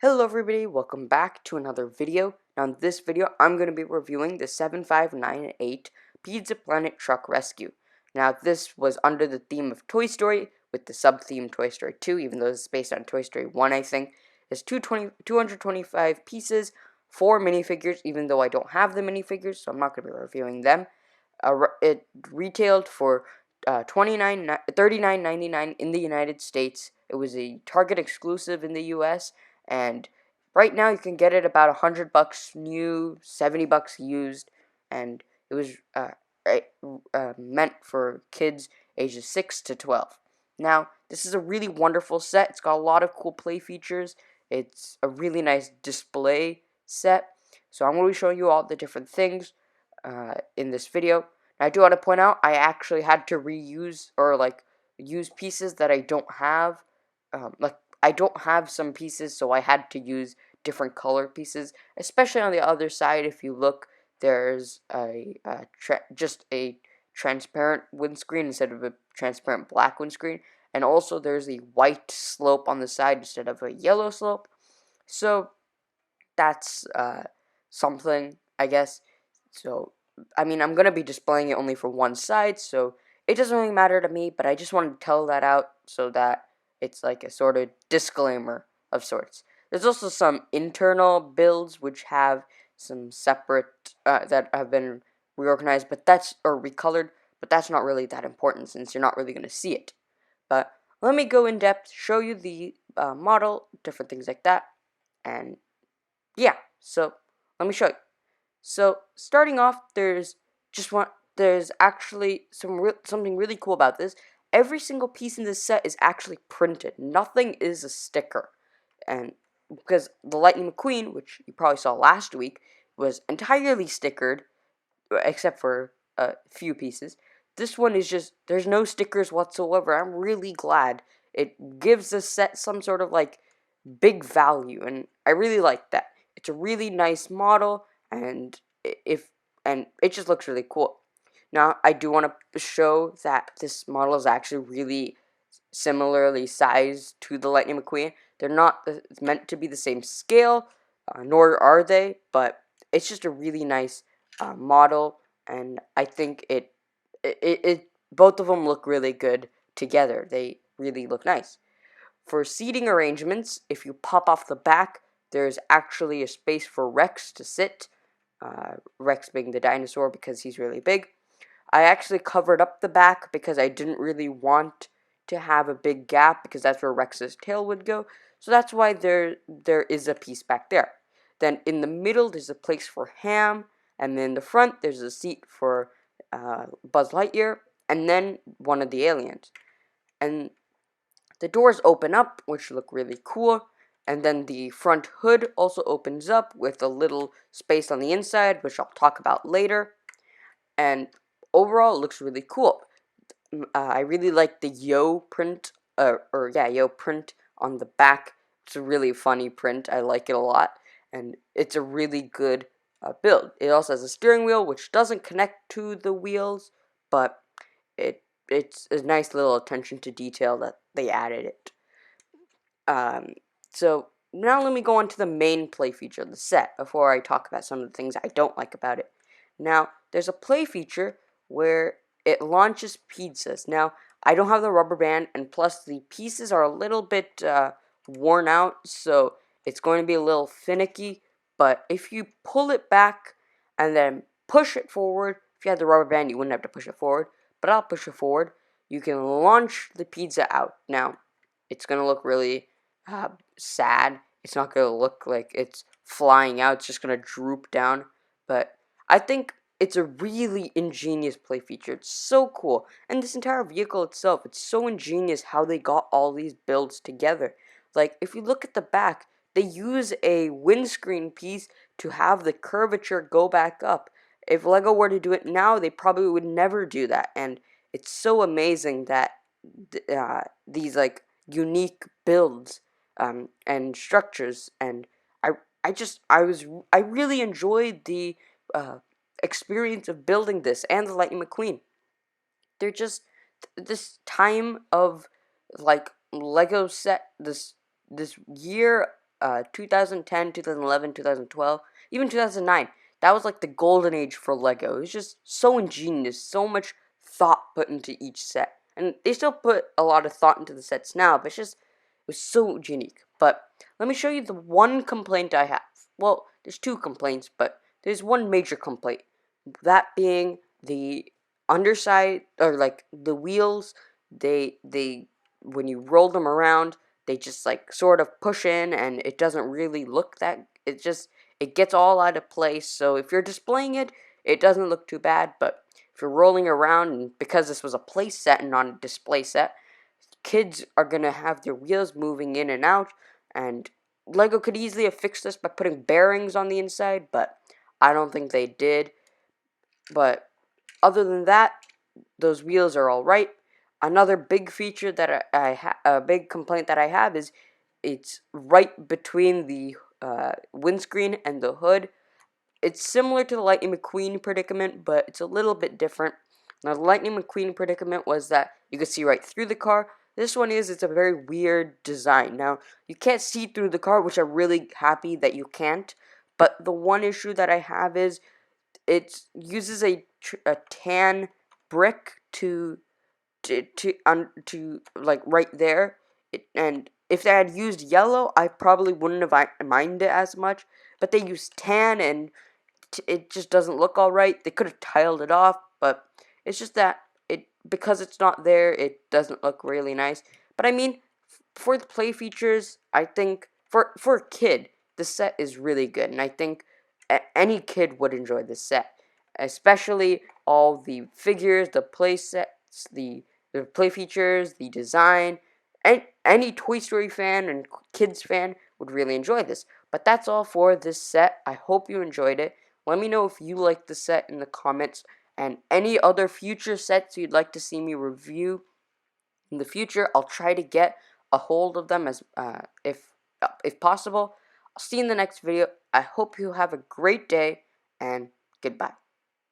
Hello everybody, welcome back to another video. Now in this video, I'm going to be reviewing the 7598 Pizza Planet Truck Rescue. Now this was under the theme of Toy Story, with the sub-theme Toy Story 2, even though this is based on Toy Story 1, I think. It's 225 pieces, 4 minifigures, even though I don't have the minifigures, so I'm not going to be reviewing them. It retailed for $39.99 in the United States. It was a Target exclusive in the US, and right now you can get it about $100 new, $70 used, and it was meant for kids ages 6 to 12. Now, this is a really wonderful set. It's got a lot of cool play features. It's a really nice display set. So I'm going to be showing you all the different things in this video. And I do want to point out I actually had to reuse or use pieces that I don't have. I don't have some pieces, so I had to use different color pieces. Especially on the other side, if you look, there's just a transparent windscreen instead of a transparent black windscreen, and also there's a white slope on the side instead of a yellow slope. So that's something, I guess. So I mean, I'm gonna be displaying it only for one side, so it doesn't really matter to me. But I just wanted to tell that out so that it's like a sort of disclaimer of sorts. There's also some internal builds which have some separate that have been reorganized, but that's or recolored. But that's not really that important since you're not really gonna see it. But let me go in depth, show you the model, different things like that, and yeah. So let me show you. So starting off, there's actually something really cool about this. Every single piece in this set is actually printed. Nothing is a sticker, and because the Lightning McQueen, which you probably saw last week, was entirely stickered, except for a few pieces. This one is just there's no stickers whatsoever. I'm really glad. It gives the set some sort of like big value, and I really like that. It's a really nice model, and it just looks really cool. Now, I do want to show that this model is actually really similarly sized to the Lightning McQueen. They're not meant to be the same scale, nor are they, but it's just a really nice model, and I think both of them look really good together. They really look nice. For seating arrangements, if you pop off the back, there's actually a space for Rex to sit. Rex being the dinosaur because he's really big. I actually covered up the back because I didn't really want to have a big gap because that's where Rex's tail would go. So that's why there is a piece back there. Then in the middle there's a place for Ham, and then in the front there's a seat for Buzz Lightyear, and then one of the aliens. And the doors open up, which look really cool. And then the front hood also opens up with a little space on the inside, which I'll talk about later. And overall, it looks really cool. I really like the Yo print, Yo print on the back. It's a really funny print. I like it a lot, and it's a really good build. It also has a steering wheel, which doesn't connect to the wheels, but it's a nice little attention to detail that they added it. So now let me go on to the main play feature of the set before I talk about some of the things I don't like about it. Now, there's a play feature where it launches pizzas. Now, I don't have the rubber band, and plus the pieces are a little bit worn out, so it's going to be a little finicky. But if you pull it back and then push it forward, if you had the rubber band, you wouldn't have to push it forward, but I'll push it forward. You can launch the pizza out. Now, it's going to look really sad. It's not going to look like it's flying out. It's just going to droop down. But I think it's a really ingenious play feature. It's so cool. And this entire vehicle itself, it's so ingenious how they got all these builds together. Like, if you look at the back, they use a windscreen piece to have the curvature go back up. If Lego were to do it now, they probably would never do that. And it's so amazing that these, like, unique builds and structures, and I really enjoyed the experience of building this and the Lightning McQueen. They're just this time of like Lego set this year 2010, 2011, 2012, even 2009. That was like the golden age for Lego. It was just so ingenious, so much thought put into each set. And they still put a lot of thought into the sets now, but it was so unique. But let me show you the one complaint I have. Well, there's two complaints, but there's one major complaint. That being the underside, or like the wheels, they when you roll them around, they just like sort of push in, and it doesn't really look that, it gets all out of place. So if you're displaying it, it doesn't look too bad, but if you're rolling around, and because this was a play set and not a display set, kids are gonna have their wheels moving in and out, and Lego could easily have fixed this by putting bearings on the inside, but I don't think they did. But other than that, those wheels are all right. Another big feature that a big complaint that I have is it's right between the windscreen and the hood. It's similar to the Lightning McQueen predicament, but it's a little bit different. Now, the Lightning McQueen predicament was that you could see right through the car. This one it's a very weird design. Now, you can't see through the car, which I'm really happy that you can't. But the one issue that I have is it uses a tan brick to like right there. And if they had used yellow, I probably wouldn't have minded it as much. But they used tan, and it just doesn't look all right. They could have tiled it off, but it's just that because it's not there, it doesn't look really nice. But I mean, for the play features, I think for a kid, the set is really good, and I think any kid would enjoy this set, especially all the figures, the play sets, the play features, the design. Any Toy Story fan and kids fan would really enjoy this. But that's all for this set. I hope you enjoyed it. Let me know if you liked the set in the comments, and any other future sets you'd like to see me review in the future. I'll try to get a hold of them as if possible. I'll see you in the next video. I hope you have a great day, and goodbye.